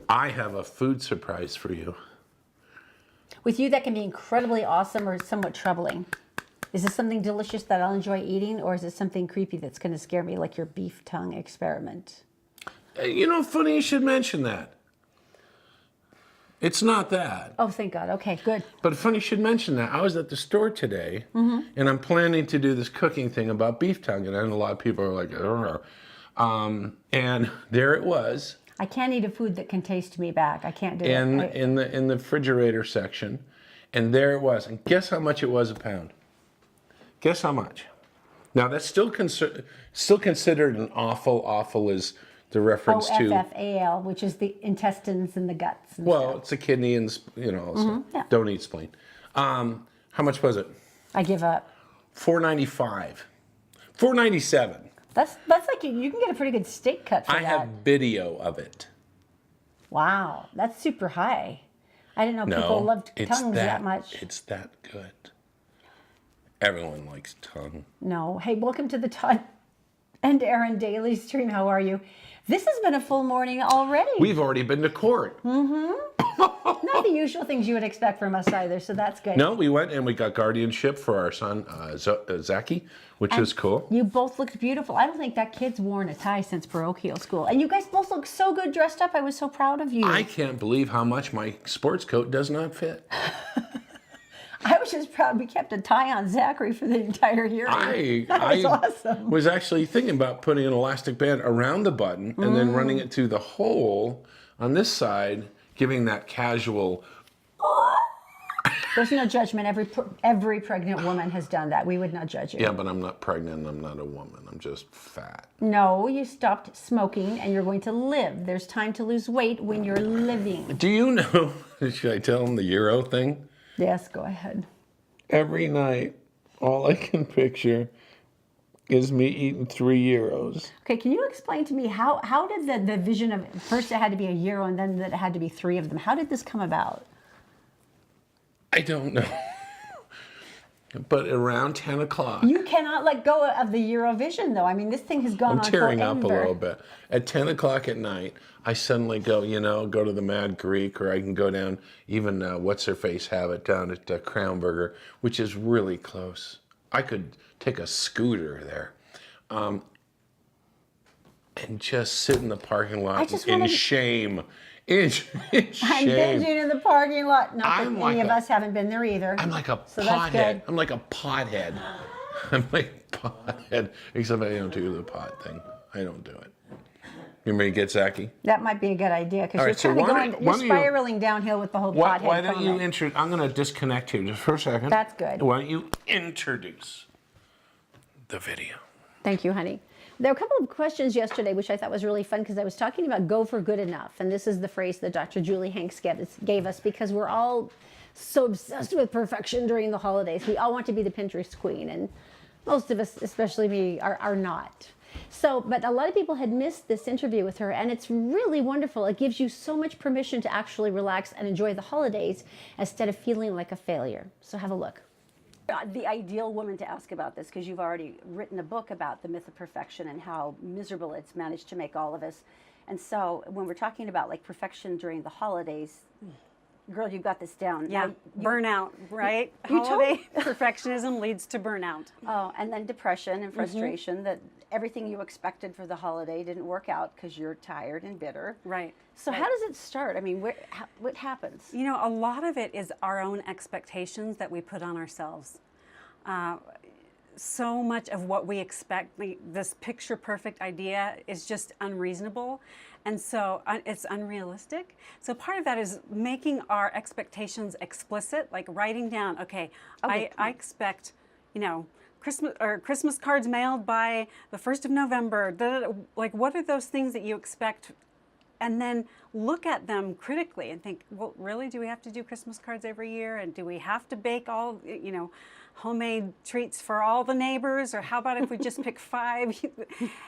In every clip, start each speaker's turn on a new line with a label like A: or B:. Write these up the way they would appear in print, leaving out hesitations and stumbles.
A: I have a food surprise for you.
B: With you, that can be incredibly awesome or somewhat troubling. Is this something delicious that I'll enjoy eating, or is it something creepy that's going to scare me, like your beef tongue experiment?
A: You know, funny you should mention that. It's not that.
B: Oh, thank God. Okay, good.
A: But funny you should mention that. I was at the store today, and I'm planning to do this cooking thing about beef tongue, and then a lot of people are like, I don't know. And there it was.
B: I can't eat a food that can taste me back. I can't do it.
A: In the refrigerator section, and there it was. And guess how much it was a pound? Guess how much? Now that's still considered an offal. Offal is the reference to
B: OFFAL, which is the intestines and the guts. And
A: well,
B: stuff.
A: it's a kidney and also
B: yeah.
A: don't eat spleen. How much was it?
B: I give up.
A: $4.95, $4.97.
B: That's like you can get a pretty good steak cut for that.
A: I have video of it.
B: Wow, that's super high. I didn't know people loved tongues that much.
A: It's that good. Everyone likes tongue.
B: No. Hey, welcome to the Todd and Erin daily stream. How are you? This has been a full morning already.
A: We've already been to court.
B: Not the usual things you would expect from us either, so that's good.
A: No, we went and we got guardianship for our son, Zaki, which is cool.
B: You both looked beautiful. I don't think that kid's worn a tie since parochial school. And you guys both look so good dressed up. I was so proud of you.
A: I can't believe how much my sports coat does not fit.
B: I was just proud we kept a tie on Zachary for the entire hearing. That was awesome.
A: Was actually thinking about putting an elastic band around the button and then running it through the hole on this side, giving that casual.
B: There's no judgment. Every pregnant woman has done that. We would not judge you.
A: Yeah, but I'm not pregnant. I'm not a woman. I'm just fat.
B: No, you stopped smoking and you're going to live. There's time to lose weight when you're living.
A: Do you know, should I tell them the Euro thing?
B: Yes, go ahead.
A: Every night, all I can picture is me eating 3 euros.
B: Okay, can you explain to me how did the vision of, first it had to be a euro and then that it had to be 3 of them. How did this come about?
A: I don't know. But around 10 o'clock.
B: You cannot let go of the Eurovision, though. I mean, this thing has gone on forever.
A: I'm tearing up a little bit. At 10 o'clock at night, I suddenly go, go to the Mad Greek, or I can go down, even What's-Her-Face have it down at Crown Burger, which is really close. I could take a scooter there. And just sit in the parking lot in shame. In shame.
B: I'm binging in the parking lot. Not that any of us haven't been there either.
A: I'm like a pothead. I'm like a pothead. I'm like a pothead. Except I don't do the pot thing. I don't do it. You want me to get Zaki?
B: That might be a good idea because you're kind of you're spiraling downhill with the whole pothead.
A: Why don't you introduce? I'm going to disconnect you just for a second.
B: That's good.
A: Why don't you introduce the video?
B: Thank you, honey. There were a couple of questions yesterday, which I thought was really fun because I was talking about go for good enough. And this is the phrase that Dr. Julie Hanks gave us because we're all so obsessed with perfection during the holidays. We all want to be the Pinterest queen. And most of us, especially me, are not. So, but a lot of people had missed this interview with her, and it's really wonderful. It gives you so much permission to actually relax and enjoy the holidays instead of feeling like a failure. So have a look. The ideal woman to ask about this, because you've already written a book about the myth of perfection and how miserable it's managed to make all of us. And so when we're talking about like perfection during the holidays, girl, you've got this down.
C: Yeah, burnout, right? Holiday perfectionism leads to burnout.
B: Oh, and then depression and frustration that everything you expected for the holiday didn't work out because you're tired and bitter.
C: Right.
B: So how does it start? I mean, what happens?
C: You know, a lot of it is our own expectations that we put on ourselves. So much of what we expect, this picture perfect idea, is just unreasonable. And so it's unrealistic. So part of that is making our expectations explicit, like writing down, okay, I expect, Christmas cards mailed by the 1st of November. Like, what are those things that you expect? And then look at them critically and think, well, really, do we have to do Christmas cards every year? And do we have to bake all, homemade treats for all the neighbors? Or how about if we just pick 5?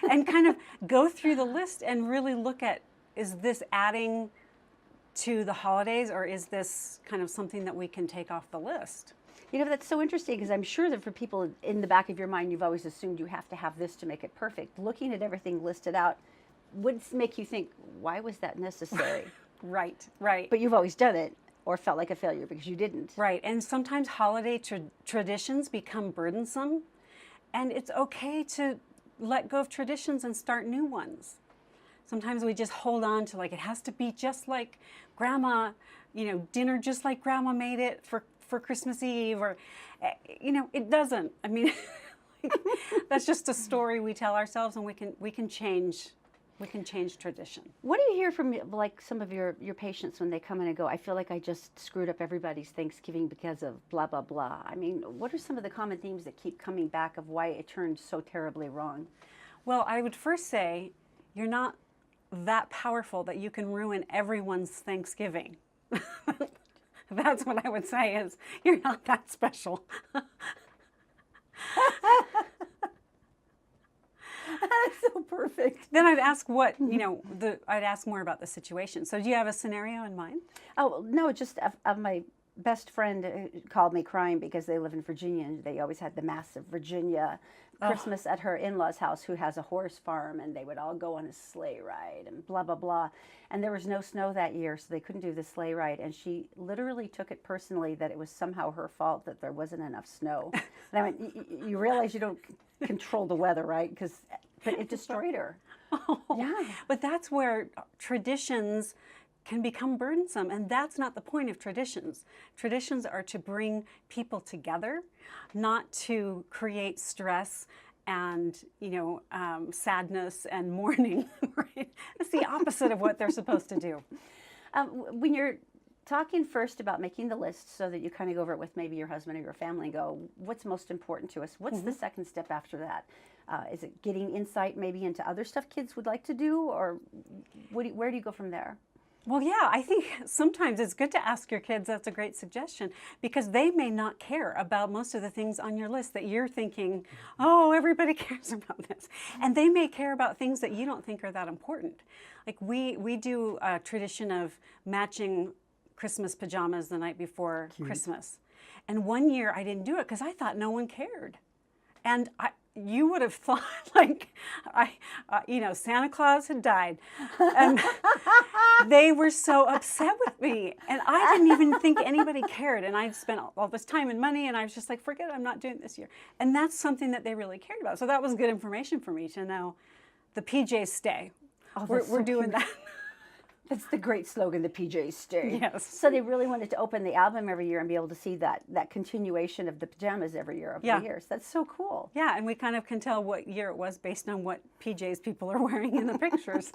C: And kind of go through the list and really look at, is this adding to the holidays, or is this kind of something that we can take off the list?
B: That's so interesting because I'm sure that for people in the back of your mind, you've always assumed you have to have this to make it perfect. Looking at everything listed out would make you think, why was that necessary?
C: Right, right.
B: But you've always done it or felt like a failure because you didn't.
C: Right, and sometimes holiday traditions become burdensome, and it's okay to let go of traditions and start new ones. Sometimes we just hold on to, like, it has to be just like grandma, dinner just like grandma made it for Christmas Eve, or, it doesn't. I mean, that's just a story we tell ourselves, and we can change tradition.
B: What do you hear from like some of your patients when they come in and go, I feel like I just screwed up everybody's Thanksgiving because of blah, blah, blah? I mean, what are some of the common themes that keep coming back of why it turned so terribly wrong?
C: Well, I would first say you're not that powerful that you can ruin everyone's Thanksgiving. That's what I would say, is you're not that special.
B: That's so perfect.
C: Then I'd ask I'd ask more about the situation. So do you have a scenario in mind?
B: Oh, no, just of my best friend called me crying because they live in Virginia and they always had the massive Virginia Christmas at her in-laws' house, who has a horse farm, and they would all go on a sleigh ride and blah, blah, blah. And there was no snow that year, so they couldn't do the sleigh ride. And she literally took it personally that it was somehow her fault that there wasn't enough snow. And I went, you realize you don't control the weather, right? But it destroyed her.
C: Oh,
B: Yeah.
C: But that's where traditions can become burdensome, and that's not the point of traditions. Traditions are to bring people together, not to create stress and sadness and mourning. Right? It's the opposite of what they're supposed to do.
B: When you're talking first about making the list, so that you kind of go over it with maybe your husband or your family and go, what's most important to us? What's the second step after that? Is it getting insight maybe into other stuff kids would like to do, or where do you go from there?
C: Well, yeah, I think sometimes it's good to ask your kids. That's a great suggestion, because they may not care about most of the things on your list that you're thinking, oh, everybody cares about this. And they may care about things that you don't think are that important. Like we do a tradition of matching Christmas pajamas the night before Christmas. And one year I didn't do it because I thought no one cared. And you would have thought Santa Claus had died. And they were so upset with me. And I didn't even think anybody cared. And I'd spent all this time and money, and I was just like, forget it, I'm not doing it this year. And that's something that they really cared about. So that was good information for me to know. The PJs stay.
B: Oh,
C: we're doing that.
B: That's the great slogan, the PJs stay.
C: Yes.
B: So they really wanted to open the album every year and be able to see that continuation of the pajamas every year over the years. That's so cool.
C: Yeah, and we kind of can tell what year it was based on what PJs people are wearing in the pictures.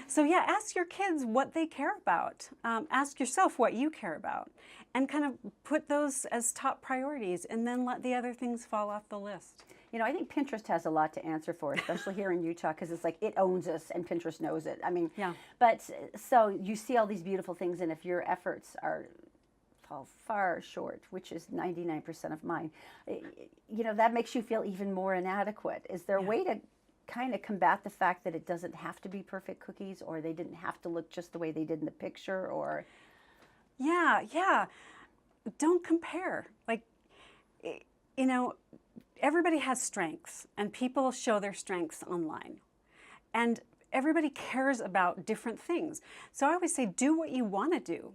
C: So yeah, ask your kids what they care about. Ask yourself what you care about, and kind of put those as top priorities, and then let the other things fall off the list.
B: I think Pinterest has a lot to answer for, especially here in Utah, because it's like it owns us and Pinterest knows it. I mean,
C: yeah.
B: But so you see all these beautiful things, and if your efforts fall far short, which is 99% of mine, that makes you feel even more inadequate. Is there a way to kind of combat the fact that it doesn't have to be perfect cookies, or they didn't have to look just the way they did in the picture, or?
C: Yeah. Don't compare. Everybody has strengths, and people show their strengths online. And everybody cares about different things. So I always say, do what you want to do.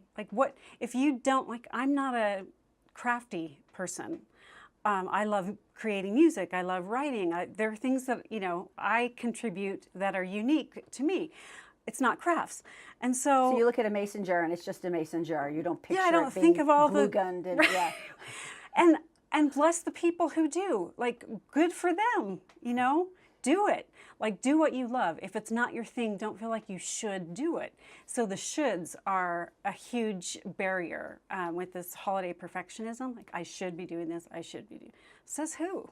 C: If you don't, I'm not a crafty person. I love creating music. I love writing. There are things that, I contribute that are unique to me. It's not crafts. And so
B: you look at a mason jar and it's just a mason jar. You don't picture
C: I don't
B: it
C: think
B: being
C: of all
B: glue-gunned and yeah.
C: And bless the people who do. Good for them, do it. Do what you love. If it's not your thing, don't feel like you should do it. So the shoulds are a huge barrier with this holiday perfectionism. I should be doing this, I should be doing. Says who?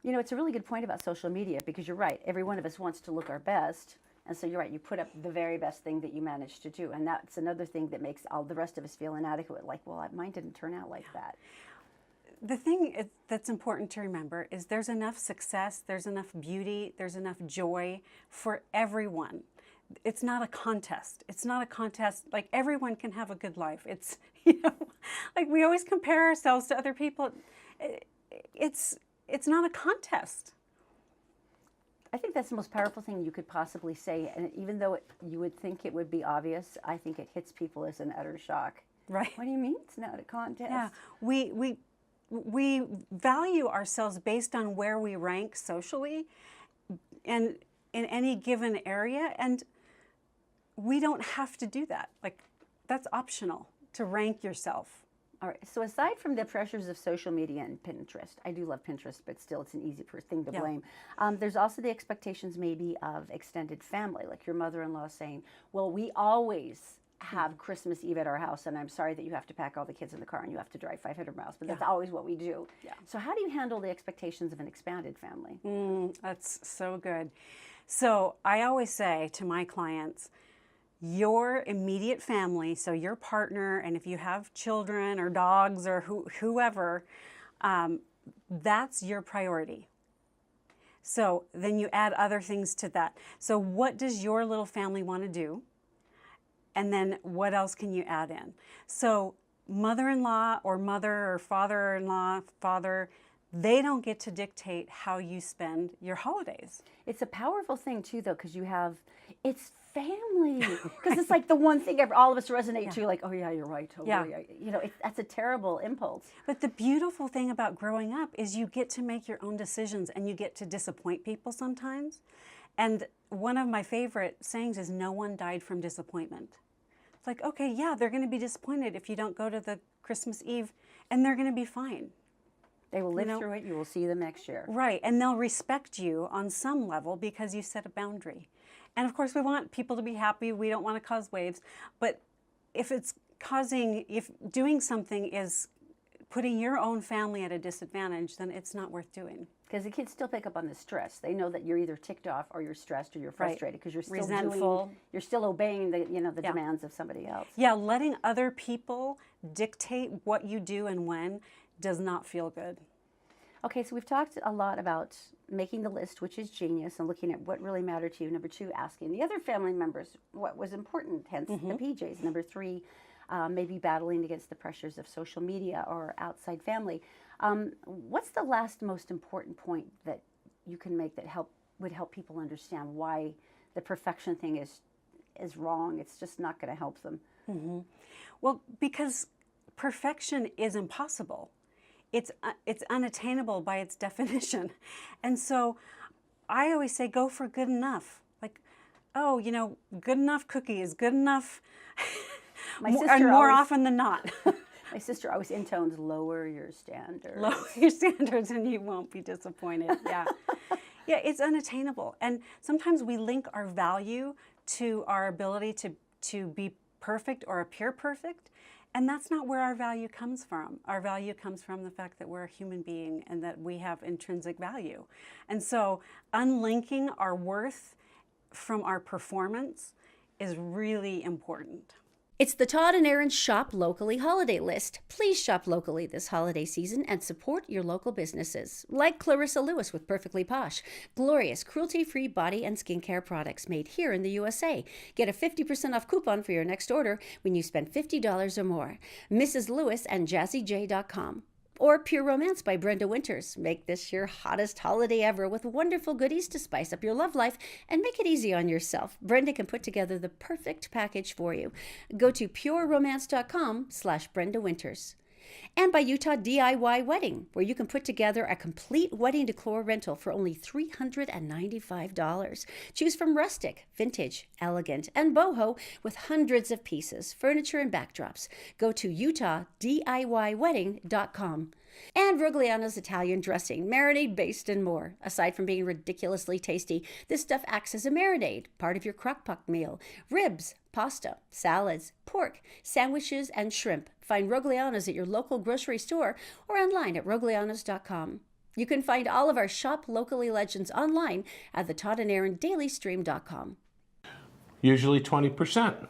B: It's a really good point about social media, because you're right. Every one of us wants to look our best. And so you're right, you put up the very best thing that you managed to do. And that's another thing that makes all the rest of us feel inadequate. Mine didn't turn out like that.
C: The thing that's important to remember is there's enough success, there's enough beauty, there's enough joy for everyone. It's not a contest. It's not a contest. Everyone can have a good life. It's, we always compare ourselves to other people. It's not a contest.
D: I think that's the most powerful thing you could possibly say. And even though you would think it would be obvious, I think it hits people as an utter shock.
C: Right.
D: What do you mean it's not a contest?
C: Yeah, we value ourselves based on where we rank socially and in any given area, and we don't have to do that. Like, that's optional to rank yourself.
D: All right. So aside from the pressures of social media and Pinterest, I do love Pinterest, but still it's an easy thing to blame. There's also the expectations maybe of extended family, like your mother-in-law saying, well, we always have Christmas Eve at our house, and I'm sorry that you have to pack all the kids in the car and you have to drive 500 miles, but that's always what we do.
C: Yeah.
D: So how do you handle the expectations of an expanded family?
C: That's so good. So I always say to my clients, your immediate family, so your partner, and if you have children or dogs or whoever, that's your priority. So then you add other things to that. So what does your little family want to do? And then what else can you add in? So mother-in-law or mother or father-in-law, father, they don't get to dictate how you spend your holidays.
D: It's a powerful thing too, though, because it's family. Because it's like the one thing all of us resonate to, like, oh yeah, you're right. Oh,
C: Yeah.
D: You know, that's a terrible impulse.
C: But the beautiful thing about growing up is you get to make your own decisions and you get to disappoint people sometimes. And one of my favorite sayings is, no one died from disappointment. It's like, okay, yeah, they're going to be disappointed if you don't go to the Christmas Eve, and they're going to be fine.
D: They will live through it. You will see them next year.
C: Right, and they'll respect you on some level because you set a boundary. And of course, we want people to be happy. We don't want to cause waves. But if doing something is putting your own family at a disadvantage, then it's not worth doing.
D: Because the kids still pick up on the stress. They know that you're either ticked off or you're stressed or you're frustrated because you're still
C: resentful.
D: You're still obeying the demands of somebody else.
C: Yeah, letting other people dictate what you do and when does not feel good.
D: Okay, so we've talked a lot about making the list, which is genius, and looking at what really mattered to you. Number 2, asking the other family members what was important, hence the PJs. Number 3, maybe battling against the pressures of social media or outside family. What's the last most important point that you can make that would help people understand why the perfection thing is wrong? It's just not going to help them.
C: Well, because perfection is impossible. It's unattainable by its definition. And so I always say, go for good enough. Like, oh, good enough cookie is good enough. More often than not.
D: My sister always intones, lower your standards.
C: Lower your standards and you won't be disappointed. Yeah. Yeah, it's unattainable. And sometimes we link our value to our ability to be perfect or appear perfect. And that's not where our value comes from. Our value comes from the fact that we're a human being and that we have intrinsic value. And so unlinking our worth from our performance is really important.
B: It's the Todd and Erin Shop Locally holiday list. Please shop locally this holiday season and support your local businesses. Like Clarissa Lewis with Perfectly Posh. Glorious, cruelty-free body and skincare products made here in the USA. Get a 50% off coupon for your next order when you spend $50 or more. Mrs. Lewis and JazzyJ.com. Or Pure Romance by Brenda Winters. Make this your hottest holiday ever with wonderful goodies to spice up your love life and make it easy on yourself. Brenda can put together the perfect package for you. Go to pureromance.com/Brenda Winters. And by Utah DIY Wedding, where you can put together a complete wedding decor rental for only $395. Choose from rustic, vintage, elegant, and boho with hundreds of pieces, furniture, and backdrops. Go to UtahDIYWedding.com. And Rogliano's Italian dressing, marinade based and more. Aside from being ridiculously tasty, this stuff acts as a marinade, part of your crock-pot meal. Ribs, pasta, salads, pork, sandwiches, and shrimp. Find Rogliano's at your local grocery store or online at roglianos.com. You can find all of our Shop Locally legends online at the Todd and Erin dailystream.com.
A: Usually 20%.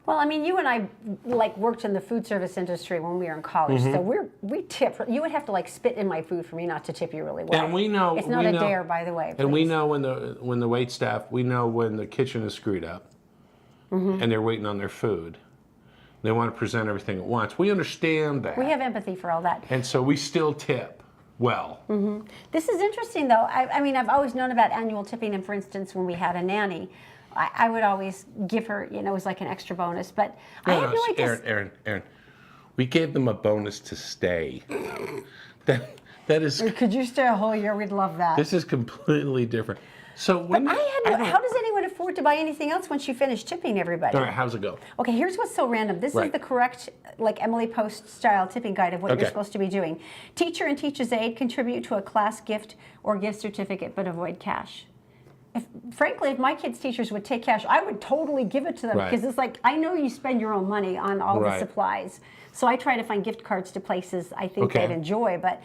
B: Well, I mean, you and I worked in the food service industry when we were in college, so we tip. You would have to spit in my food for me not to tip you really well.
A: And we know
B: it's not a dare, by the way.
A: And we
B: please.
A: know when the wait staff, we know when the kitchen is screwed up, and they're waiting on their food. They want to present everything at once. We understand that.
B: We have empathy for all that.
A: And so we still tip. well.
D: This is interesting, though. I mean, I've always known about annual tipping, and for instance, when we had a nanny, I would always give her, you know, it was like an extra bonus. But I had no idea.
A: Aaron, we gave them a bonus to stay. That is.
D: Could you stay a whole year? We'd love that.
A: This is completely different. So
D: But how does anyone afford to buy anything else once you finish tipping everybody?
A: All right, how's it go?
D: Okay, here's what's so random. This is
A: Right.
D: the correct, like Emily Post style tipping guide of what
A: Okay.
D: you're supposed to be doing. Teacher and teacher's aide contribute to a class gift or gift certificate, but avoid cash. Frankly, if my kids' teachers would take cash, I would totally give it to them
A: Right.
D: because it's like, I know you spend your own money on all the
A: Right.
D: supplies. So I try to find gift cards to places I think
A: Okay.
D: they'd enjoy. But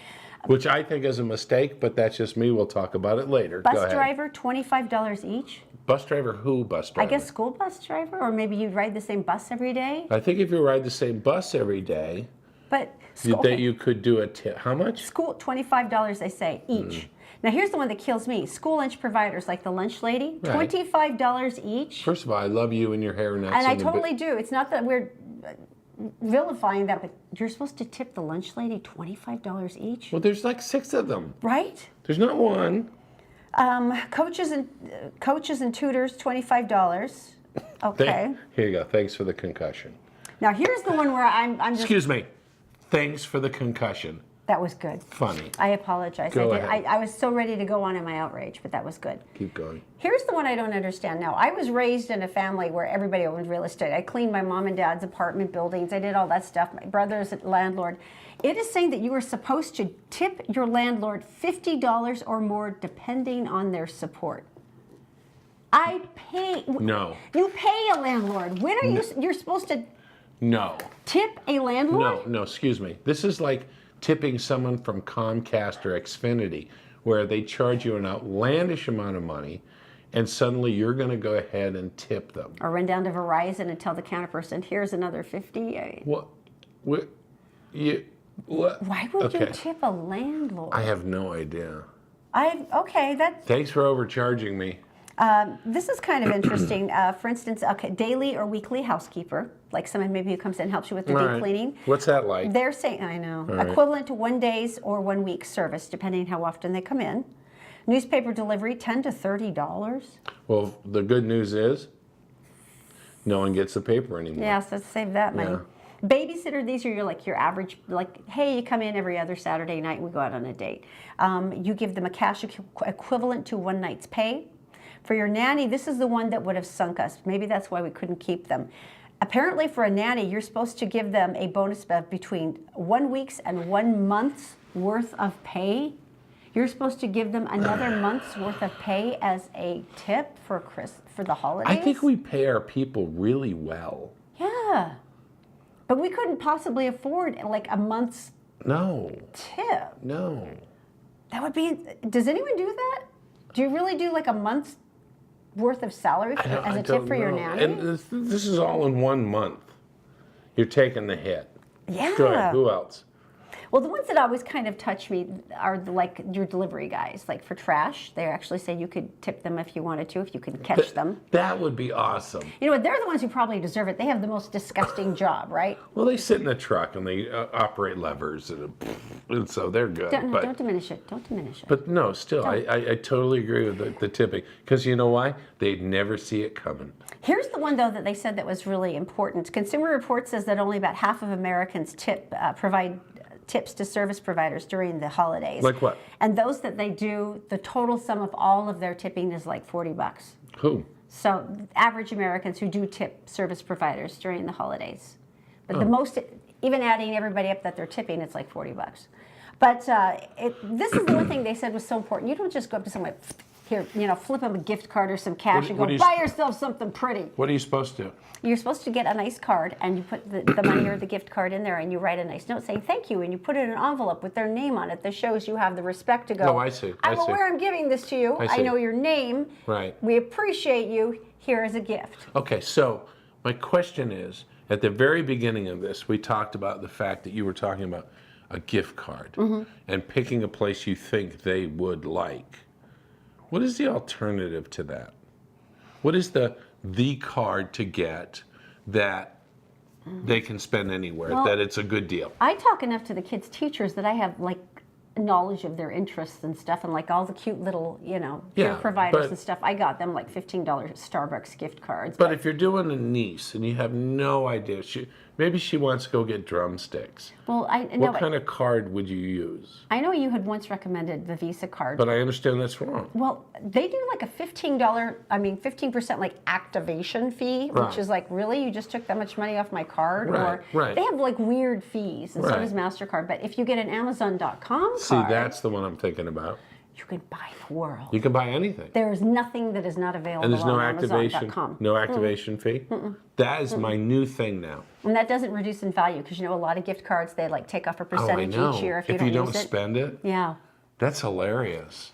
A: Which I think is a mistake, but that's just me. We'll talk about it later. Go
D: bus
A: ahead.
D: driver, $25 each.
A: Bus driver, who bus driver?
D: I guess school bus driver, or maybe you'd ride the same bus every day.
A: I think if you ride the same bus every day,
D: But school,
A: that you could do a tip. How much?
D: school $25 they say each. Now here's the one that kills me. School lunch providers like the lunch lady,
A: Right.
D: $25 each.
A: First of all, I love you and your hair nuts.
D: And I totally do. It's not that we're vilifying that, but you're supposed to tip the lunch lady $25 each,
A: Well, there's like 6 of them.
D: right?
A: There's not one.
D: Coaches and tutors $25. Okay.
A: Here you go. Thanks for the concussion.
D: Now here's the one where I'm just.
A: Excuse me. Thanks for the concussion.
D: That was good.
A: Funny.
D: I apologize.
A: Go
D: I did.
A: ahead.
D: I was so ready to go on in my outrage, but that was good.
A: Keep going.
D: Here's the one I don't understand now. I was raised in a family where everybody owned real estate. I cleaned my mom and dad's apartment buildings. I did all that stuff. My brother's a landlord. It is saying that you are supposed to tip your landlord $50 or more depending on their support. I pay.
A: No.
D: You pay a landlord. When are you're supposed to
A: No.
D: tip a landlord?
A: No, excuse me. This is like tipping someone from Comcast or Xfinity, where they charge you an outlandish amount of money, and suddenly you're going to go ahead and tip them.
D: Or run down to Verizon and tell the counter person, here's another 50.
A: What? What?
D: Why would you
A: Okay.
D: tip a landlord?
A: I have no idea.
D: Okay, that
A: Thanks for overcharging me.
D: this is kind of interesting. For instance, okay, daily or weekly housekeeper, like someone maybe who comes in and helps you with the
A: All
D: deep
A: right.
D: cleaning.
A: What's that like?
D: They're saying, I know,
A: right.
D: equivalent to 1 day's or 1 week's service, depending how often they come in. Newspaper delivery, $10 to $30.
A: Well, the good news is no one gets the paper anymore.
D: Yes, let's save that money.
A: Yeah.
D: Babysitter, these are your average, like, hey, you come in every other Saturday night, we go out on a date. You give them a cash equivalent to 1 night's pay. For your nanny, this is the one that would have sunk us. Maybe that's why we couldn't keep them. Apparently for a nanny, you're supposed to give them a bonus of between 1 week's and 1 month's worth of pay. You're supposed to give them another month's worth of pay as a tip for the holidays.
A: I think we pay our people really well.
D: Yeah. But we couldn't possibly afford like a month's
A: No,
D: tip.
A: no.
D: That would be. Does anyone do that? Do you really do like a month's worth of salary
A: I
D: as a
A: don't
D: tip for your
A: know.
D: nanny?
A: And this is all in 1 month. You're taking the hit.
D: Yeah.
A: Go ahead. Who else?
D: Well, the ones that always kind of touch me are like your delivery guys. Like for trash, they actually say you could tip them if you wanted to, if you could catch them.
A: That would be awesome.
D: You know what? They're the ones who probably deserve it. They have the most disgusting job, right?
A: Well, they sit in a truck and they operate levers, and so they're good.
D: Don't diminish it. Don't diminish it.
A: But no, still, I totally agree with the tipping. Because you know why? They'd never see it coming.
D: Here's the one, though, that they said that was really important. Consumer Reports says that only about half of Americans provide tips to service providers during the holidays.
A: Like what?
D: And those that they do, the total sum of all of their tipping is like $40.
A: Who?
D: So average Americans who do tip service providers during the holidays. But the most, even adding everybody up that they're tipping, it's like $40. But this is the one thing they said was so important. You don't just go up to someone, here, flip them a gift card or some cash and go, buy yourself something pretty.
A: What are you supposed to do?
D: You're supposed to get a nice card and you put the money or the gift card in there and you write a nice note saying thank you and you put it in an envelope with their name on it that shows you have the respect to go,
A: Oh, I see.
D: I'm aware I'm giving this to you. I
A: see.
D: know your name.
A: Right.
D: We appreciate you. Here is a gift.
A: Okay, so my question is, at the very beginning of this, we talked about the fact that you were talking about a gift card and picking a place you think they would like. What is the alternative to that? What is the card to get that they can spend anywhere, that it's a good deal?
D: I talk enough to the kids' teachers that I have like knowledge of their interests and stuff, and like all the cute little, peer
A: Yeah,
D: providers
A: but-
D: and stuff. I got them like $15 Starbucks gift cards.
A: But if you're doing a niece and you have no idea, maybe she wants to go get drumsticks.
D: Well, I know.
A: What kind of card would you use?
D: I know you had once recommended the Visa card.
A: But I understand that's wrong.
D: Well, they do like a $15% like activation fee, which
A: Right.
D: is like, really? You just took that much money off my card?
A: Right,
D: Or
A: right.
D: they have like weird fees, and so
A: Right.
D: does MasterCard. But if you get an Amazon.com card,
A: See, that's the one I'm thinking about.
D: you can buy the world.
A: You can buy anything.
D: There is nothing that is not available
A: And there's no
D: on
A: activation,
D: Amazon.com.
A: no activation fee. That is my new thing now.
D: And that doesn't reduce in value because a lot of gift cards, they like take off a
A: Oh, I
D: percentage
A: know.
D: each year if you
A: you
D: don't
A: don't
D: use it.
A: spend it,
D: Yeah.
A: that's hilarious.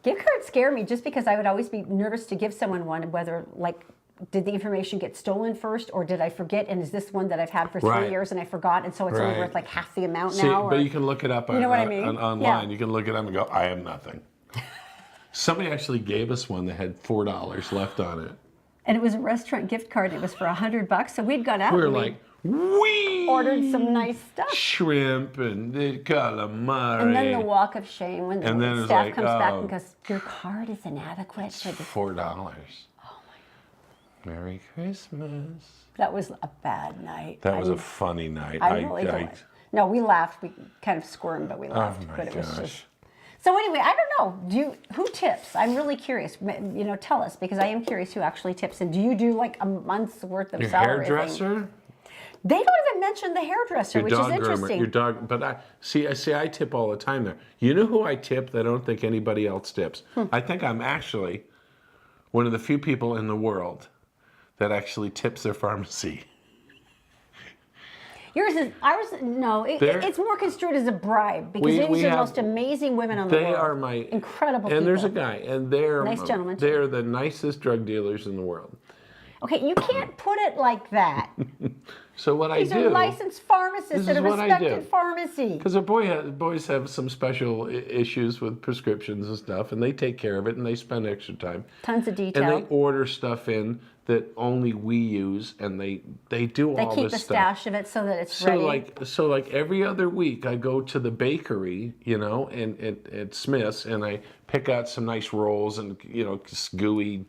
D: Gift cards scare me just because I would always be nervous to give someone one, whether like, did the information get stolen first, or did I forget? And is this one that I've had for 3
A: Right.
D: years and I forgot, and so it's only
A: Right.
D: worth like half the amount
A: See,
D: now?
A: but
D: or-
A: you can look it up
D: You know what I mean?
A: online.
D: Yeah.
A: You can look it up and go, I have nothing. Somebody actually gave us one that had $4 left on it.
D: And it was a restaurant gift card. It was for $100, so we'd gone out
A: We were
D: and
A: like, we
D: ordered some nice stuff.
A: shrimp and the calamari.
D: And then the walk of shame when
A: And then
D: the
A: it's
D: staff
A: like,
D: comes back
A: oh.
D: and goes, your card is inadequate. For the...
A: $4. Oh my God. Merry Christmas.
D: That was a bad night.
A: That was a funny night.
D: I really don't. No, we laughed. We kind of squirmed, but we laughed.
A: Oh my
D: but it was
A: gosh.
D: just. So anyway, I don't know. Who tips? I'm really curious. Tell us, because I am curious who actually tips. And do you do like a month's worth of
A: Your
D: salary thing?
A: hairdresser?
D: They don't even mention the hairdresser,
A: Your
D: which is
A: dog groomer,
D: interesting.
A: your dog. But I tip all the time there. You know who I tip that I don't think anybody else tips? I think I'm actually one of the few people in the world that actually tips their pharmacy.
D: Ours. No, it's more construed as a bribe because these are the most amazing women on the world.
A: They are my
D: incredible.
A: And
D: people.
A: there's a guy, and they're
D: Nice gentlemen.
A: They're the nicest drug dealers in the world.
D: Okay, you can't put it like that.
A: So what
D: These
A: I do?
D: are licensed pharmacists
A: This
D: at a
A: is what I
D: respected
A: do.
D: pharmacy.
A: Because boys have some special issues with prescriptions and stuff, and they take care of it, and they spend extra time.
D: Tons of detail.
A: And they order stuff in that only we use, and they do
D: They
A: all
D: keep
A: this
D: a
A: stuff.
D: stash of it so that it's
A: So
D: ready.
A: like every other week, I go to the bakery, and at Smith's, and I pick out some nice rolls and gooey,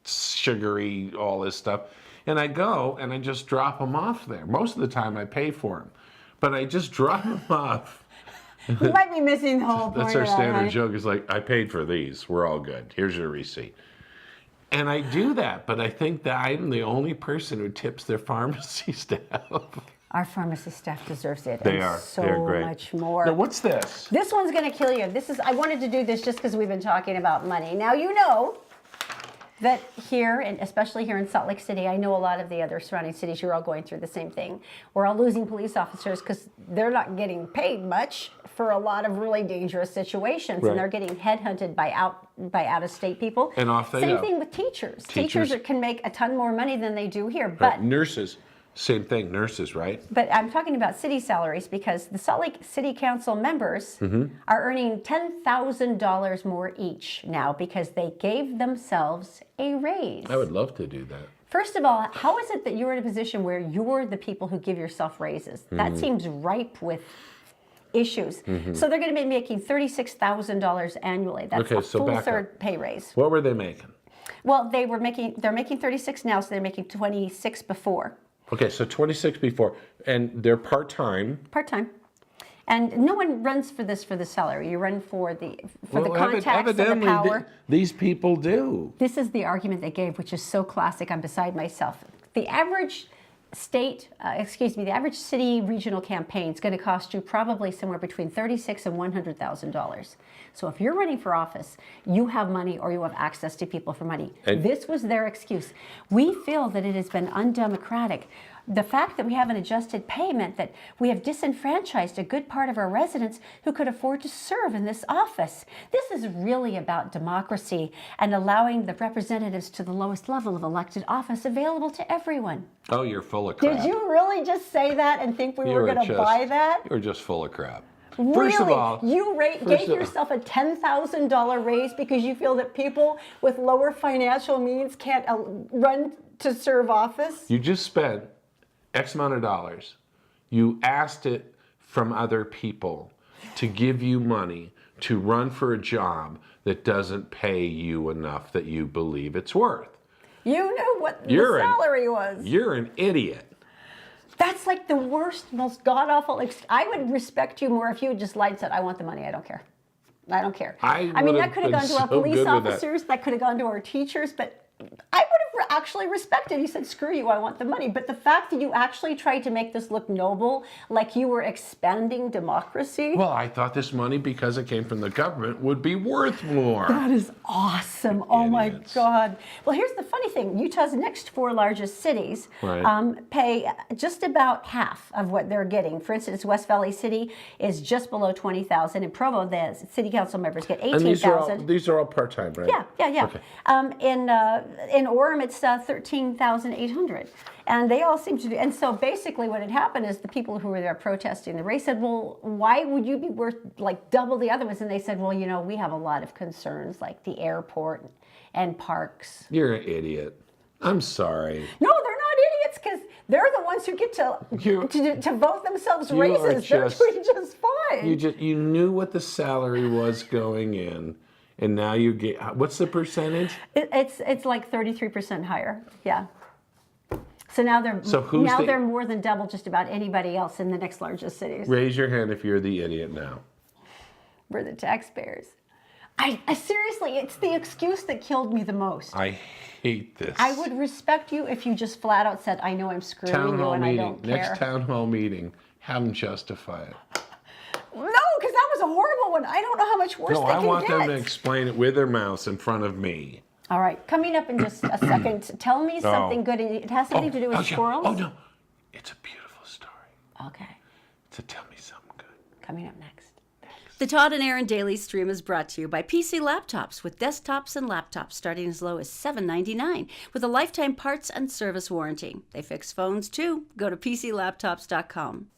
A: sugary, all this stuff, and I go and I just drop them off there. Most of the time, I pay for them, but I just drop them off.
D: You might be missing the whole point.
A: That's our
D: of that,
A: standard
D: honey.
A: joke. Is like, I paid for these. We're all good. Here's your receipt. And I do that, but I think that I'm the only person who tips their pharmacy staff.
D: Our pharmacy staff deserves it.
A: They
D: and
A: are.
D: so
A: They're great.
D: much more.
A: Now, what's this?
D: This one's going to kill you. I wanted to do this just because we've been talking about money. Now you know that here, and especially here in Salt Lake City, I know a lot of the other surrounding cities, you're all going through the same thing. We're all losing police officers because they're not getting paid much for a lot of really dangerous situations,
A: Right.
D: and they're getting headhunted by out-of-state people.
A: And off they
D: Same
A: go.
D: thing with teachers.
A: Teachers.
D: Teachers can make a ton more money than they do here,
A: Right.
D: but
A: Nurses, same thing. Nurses, right?
D: But I'm talking about city salaries because the Salt Lake City Council members are earning $10,000 more each now because they gave themselves a raise.
A: I would love to do that.
D: First of all, how is it that you're in a position where you're the people who give yourself raises? That seems ripe with issues. So they're going to be making $36,000 annually. That's
A: Okay,
D: a
A: so
D: full
A: back up.
D: third pay raise.
A: What were they making?
D: Well, they're making 36 now, so they're making 26 before.
A: Okay, so 26 before, and they're part-time.
D: Part-time. And no one runs for the salary. You run for the contacts and the
A: evidently,
D: power.
A: These people do.
D: This is the argument they gave, which is so classic. I'm beside myself. The average the average city regional campaign is going to cost you probably somewhere between $36,000 and $100,000. So if you're running for office, you have money or you have access to people for money.
A: And
D: this was their excuse. We feel that it has been undemocratic. The fact that we have an adjusted payment, that we have disenfranchised a good part of our residents who could afford to serve in this office. This is really about democracy and allowing the representatives to the lowest level of elected office available to everyone.
A: Oh, you're full of crap.
D: Did you really just say that and think we were going to buy that?
A: You're just full of crap.
D: Really?
A: First of all,
D: you gave yourself a $10,000 raise because you feel that people with lower financial means can't run to serve office?
A: you just spent X amount of dollars. You asked it from other people. to give you money to run for a job that doesn't pay you enough that you believe it's worth.
D: You knew what the
A: You're
D: salary was.
A: You're an idiot.
D: That's like the worst, most god-awful. I would respect you more if you had just lied and said, I want the money, I don't care. I don't care.
A: I
D: mean,
A: would've
D: that could have
A: been
D: gone to our
A: so
D: police
A: good with that.
D: officers, that could have gone to our teachers, but I would have actually respected. You said, screw you, I want the money. But the fact that you actually tried to make this look noble, like you were expanding democracy.
A: Well, I thought this money, because it came from the government, would be worth more.
D: That is awesome. Oh my
A: Idiots.
D: God. Well, here's the funny thing. Utah's next 4 largest cities pay just about half of what they're getting. For instance, West Valley City is just below 20,000. In Provo, the city council members get 18,000.
A: And these are all part-time, right?
D: Yeah.
A: Okay.
D: In Orem, it's 13,800, and they all seem to do. And so basically, what had happened is the people who were there protesting the race said, "Well, why would you be worth like double the other ones?" And they said, "Well, you know, we have a lot of concerns, like the airport and parks."
A: You're an idiot. I'm sorry.
D: No, they're not idiots because they're the ones who get to vote themselves raises. They're doing just fine.
A: You knew what the salary was going in. And now you get, what's the percentage?
D: It's like 33% higher. Yeah. So now they're more than double just about anybody else in the next largest cities.
A: Raise your hand if you're the idiot now.
D: We're the taxpayers. I seriously, it's the excuse that killed me the most.
A: I hate this.
D: I would respect you if you just flat out said, I know I'm screwing
A: Town
D: you
A: hall
D: and
A: meeting.
D: I don't care.
A: Next town hall meeting, have them justify it.
D: No, because that was a horrible one. I don't know how much worse
A: No,
D: they
A: I
D: can
A: want
D: get.
A: them to explain it with their mouths in front of me.
D: All right, coming up in just a second, tell me something good. It has something to do with squirrels.
A: Oh, no. It's a beautiful story.
D: Okay,
A: So tell me something good.
D: coming up next.
E: The Todd and Erin Daily Stream is brought to you by PC Laptops, with desktops and laptops starting as low as $7.99 with a lifetime parts and service warranty. They fix phones too. Go to PCLaptops.com.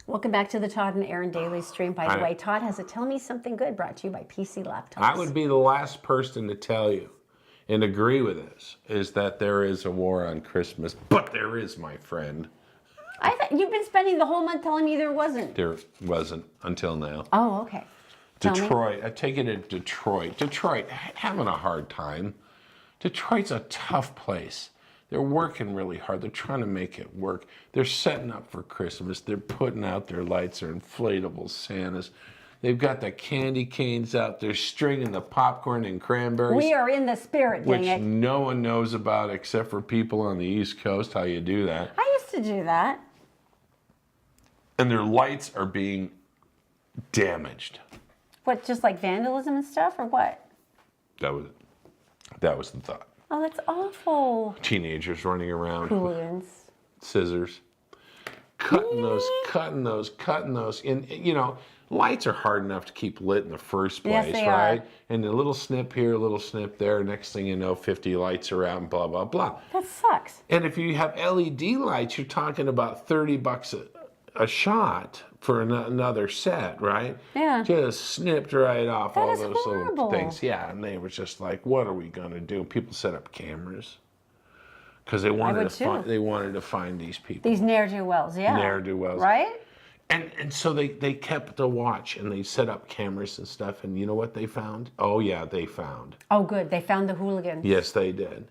D: Welcome back to the Todd and Erin Daily Stream. By the way, Todd has a Tell Me Something Good brought to you by PC Laptops.
A: I would be the last person to tell you and agree with this, is that there is a war on Christmas. But there is, my friend.
D: I thought you've been spending the whole month telling me there wasn't.
A: There wasn't until now.
D: Oh, okay. Tell me.
A: Detroit, I take it to Detroit. Detroit, having a hard time. Detroit's a tough place. They're working really hard. They're trying to make it work. They're setting up for Christmas. They're putting out their lights, their inflatable Santas. They've got the candy canes out. They're stringing the popcorn and cranberries.
D: We are in the spirit, dang
A: which
D: it.
A: no one knows about except for people on the East Coast, how you do that.
D: I used to do that.
A: And their lights are being damaged.
D: What, just like vandalism and stuff, or what?
A: That was the thought.
D: Oh, that's awful.
A: Teenagers running around.
D: Hooligans.
A: Scissors, cutting those. And, you know, lights are hard enough to keep lit in the first place,
D: Yes, they
A: right?
D: are.
A: And a little snip here, a little snip there. Next thing you know, 50 lights are out and blah, blah, blah.
D: That sucks.
A: And if you have LED lights, you're talking about $30 a shot for another set, right?
D: Yeah.
A: Just snipped right off
D: That
A: all
D: is
A: those
D: horrible.
A: little things. Yeah, and they were just like, what are we going to do? People set up cameras because they wanted
D: would
A: to
D: too.
A: find these people.
D: These ne'er-do-wells, yeah.
A: Ne'er-do-wells.
D: Right?
A: And so they kept the watch and they set up cameras and stuff. And you know what they found? Oh, yeah, they found.
D: Oh, good. They found the hooligans.
A: Yes, they did.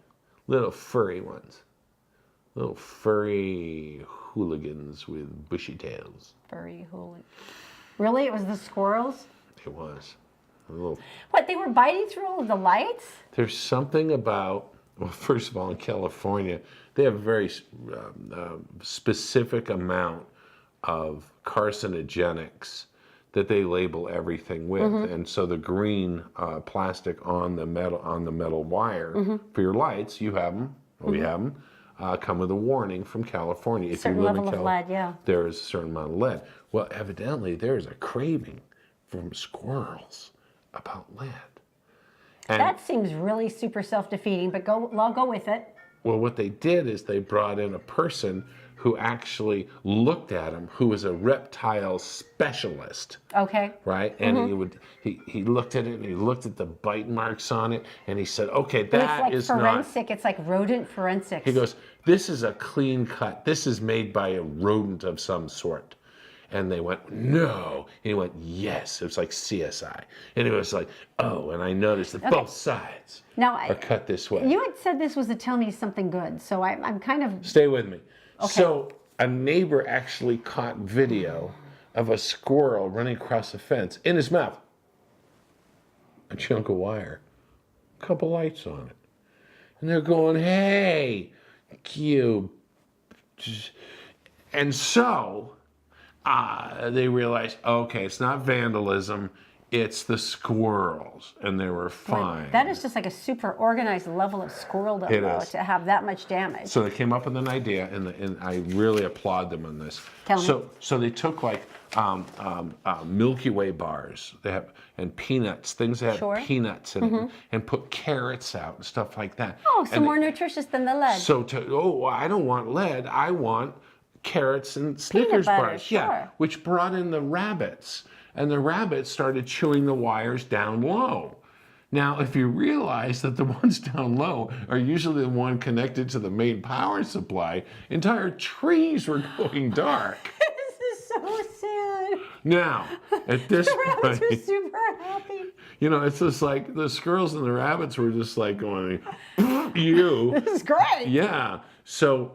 A: Little furry ones. Little furry hooligans with bushy tails.
D: Furry hooligan. Really? It was the squirrels?
A: It was. A little.
D: What, they were biting through all of the lights?
A: There's something about, well, first of all, in California, they have a very specific amount of carcinogenics that they label everything with, and so the green plastic on the metal wire for your lights, you have them. We have them. Come with a warning from California. If
D: Certain
A: you live
D: level
A: in
D: of lead, yeah.
A: there is a certain amount of lead. Well, evidently there's a craving from squirrels about lead. And
D: That seems really super self-defeating, but I'll go with it.
A: well, what they did is they brought in a person who actually looked at him, who was a reptile specialist,
D: Okay.
A: right? And he looked at it and he looked at the bite marks on it and he said, okay,
D: It's
A: that
D: like
A: is not.
D: forensic. It's like rodent forensics.
A: He goes, this is a clean cut. This is made by a rodent of some sort. And they went, no. And he went, yes. It was like CSI. And it was like, oh, and I noticed that both sides are cut this way.
B: You had said this was a tell me something good, so I'm kind of...
A: Stay with me. So a neighbor actually caught video of a squirrel running across the fence, in his mouth a chunk of wire, a couple lights on it. And they're going, hey, you. And so they realized, okay, it's not vandalism, it's the squirrels. And they were fine.
B: That is just like a super organized level of squirreldom,
A: It
B: though,
A: is.
B: to have that much damage.
A: So they came up with an idea, and I really applaud them on this.
B: Tell me.
A: So they took like Milky Way bars, and peanuts, things that have peanuts in it, and put carrots out and stuff like that.
B: Oh, so more nutritious than the lead.
A: So I don't want lead, I want carrots and Snickers
B: butter,
A: bars. Yeah, which brought in the rabbits, and the rabbits started chewing the wires down low. Now, if you realize that the ones down low are usually the one connected to the main power supply, entire trees were going dark.
B: This is so sad.
A: Now, at this
B: The rabbits
A: point,
B: are super happy.
A: you know, it's just like the squirrels and the rabbits were just like going, you.
B: This is great.
A: Yeah. So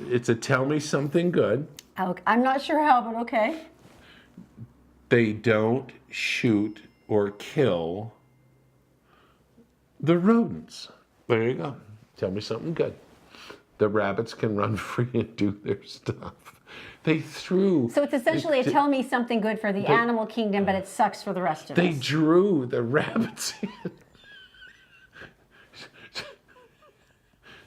A: it's a tell me something good.
B: I'm not sure how, but okay.
A: They don't shoot or kill the rodents. There you go. Tell me something good. The rabbits can run free and do their stuff. They threw.
B: So it's essentially a tell me something good for the animal kingdom, but it sucks for the rest of
A: They
B: us.
A: drew the rabbits in.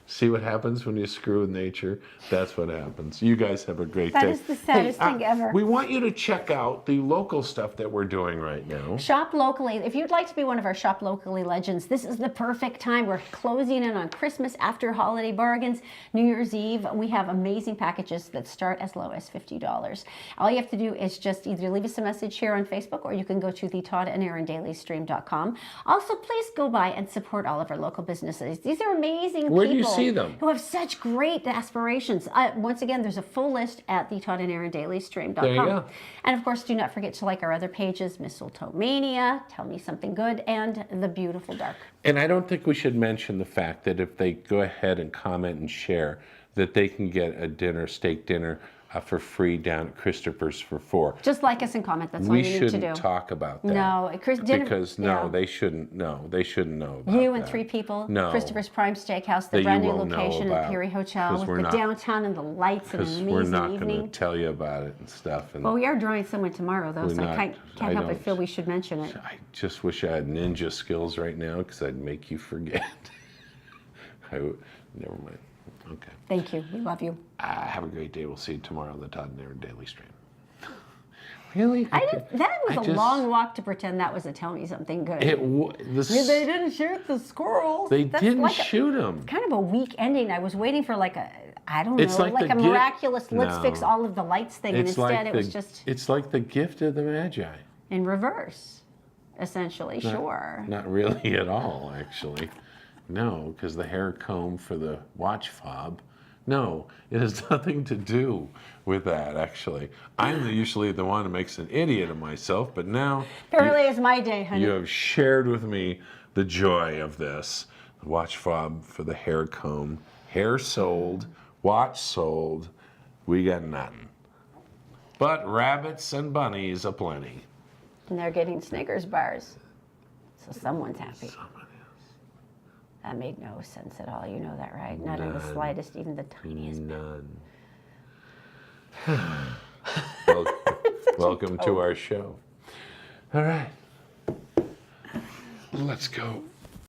A: See what happens when you screw with nature? That's what happens. You guys have a great day.
B: That is the saddest thing ever.
A: We want you to check out the local stuff that we're doing right now.
B: Shop locally. If you'd like to be one of our Shop Locally legends, this is the perfect time. We're closing in on Christmas after holiday bargains, New Year's Eve. We have amazing packages that start as low as $50. All you have to do is just either leave us a message here on Facebook, or you can go to the Todd and Erin DailyStream.com. Also, please go by and support all of our local businesses. These are amazing people.
A: Where do you see them?
B: Who have such great aspirations. Once again, there's a full list at the Todd and Erin DailyStream.com.
A: There you go.
B: And of course, do not forget to like our other pages, Mistletoe Mania, Tell Me Something Good, and The Beautiful Dark.
A: And I don't think we should mention the fact that if they go ahead and comment and share, that they can get a steak dinner for free down at Christopher's for 4.
B: Just like us and comment. That's all
A: We
B: you need to do.
A: shouldn't talk about that.
B: No, dinner,
A: because they shouldn't know. They shouldn't know about
B: You and
A: that.
B: 3 people,
A: No.
B: Christopher's Prime Steakhouse, the
A: That
B: brand
A: you
B: new
A: won't know
B: location in the
A: about,
B: Peary Hotel
A: 'cause
B: with
A: we're
B: the
A: not-
B: downtown and the lights and an
A: Because
B: amazing
A: we're not going
B: evening.
A: to tell you about it and stuff. And
B: Well, we are drawing someone tomorrow, though,
A: We're
B: so
A: not.
B: I can't
A: I
B: help but
A: don't.
B: feel we should mention it.
A: I just wish I had ninja skills right now, because I'd make you forget. Never mind. Okay.
B: Thank you. We love you.
A: Have a great day. We'll see you tomorrow on the Todd and Erin Daily Stream. Really?
B: That was a long walk to pretend that was a tell me something good.
A: They
B: didn't shoot the squirrels.
A: They
B: That's
A: didn't
B: like
A: shoot them.
B: kind of a weak ending. I was waiting for like a, I don't
A: It's
B: know,
A: like
B: like
A: the
B: a miraculous let's fix all of the lights thing, and instead it was just
A: It's like the gift of the Magi.
B: in reverse, essentially. Sure.
A: Not really at all, actually. No, because the hair comb for the watch fob. No, it has nothing to do with that, actually. I'm usually the one who makes an idiot of myself, but now
B: Apparently it's my day, honey.
A: you have shared with me the joy of this. The watch fob for the hair comb. Hair sold, watch sold, we got nothing. But rabbits and bunnies aplenty.
B: And they're getting Snickers bars. So someone's happy. That made no sense at all. You know that, right? Not in the slightest, even the tiniest bit.
A: None. Welcome to our show. All right. Let's go.